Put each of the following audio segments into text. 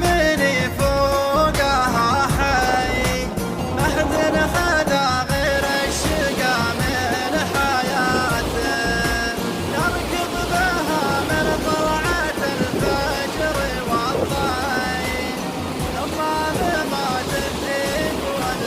يبني فوقها حي، مهد خدا غير الشقا من حياته، نركض بها من طلعة الفجر والضي، لما مات الدين ولا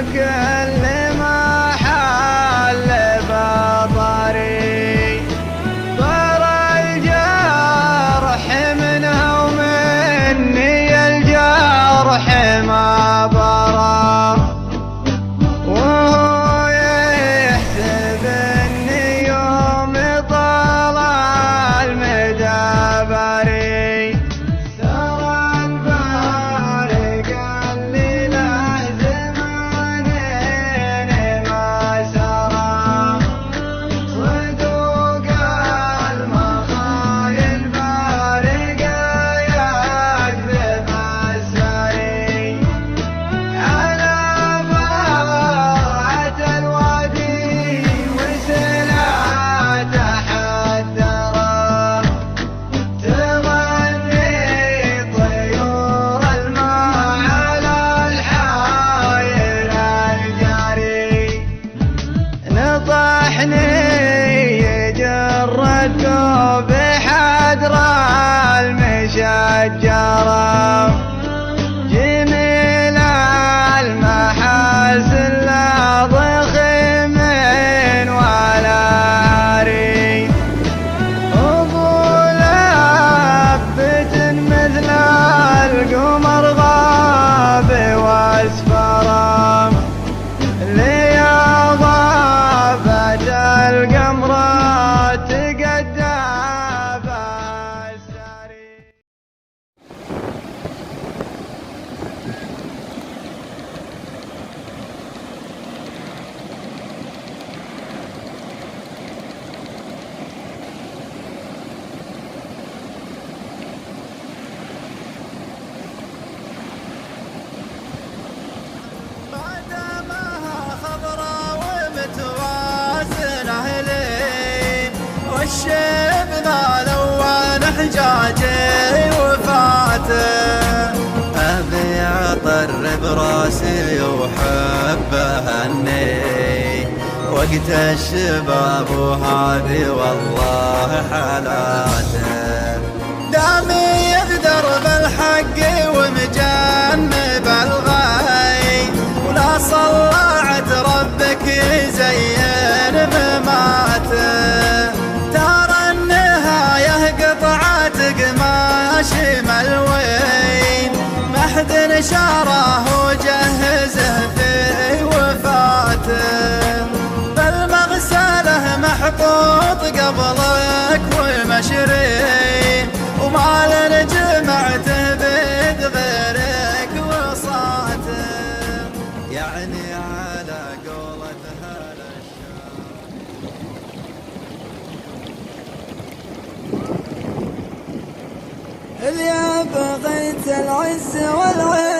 كل ما حل بطري، طار الجرح منها ومني الجرح ما برا، وهو يحسب اني يوم طلع المدبري. بحدر المشجرة، جميل المحاسن لا ضخم ولا عري، أبو لبت مثل القمر غاب واسفره، ليا غابت القمرات والشيب ذا لون حجاجي وفاته، أبي أطرب راسي وحبه هني، وقت الشباب وهذه والله حالاته، دامي يقدر بالحق ومجنب الغي، ولا صلعت ربك يزين مماته، قماشي ملوين محد نشاره وجهزه في وفاته، بالمغسله محطوط قبلك ومشري، ومال جمعته بيد غيرك وصاته، يعني على قولة هذا الشعر. اللي بغيت العز والعز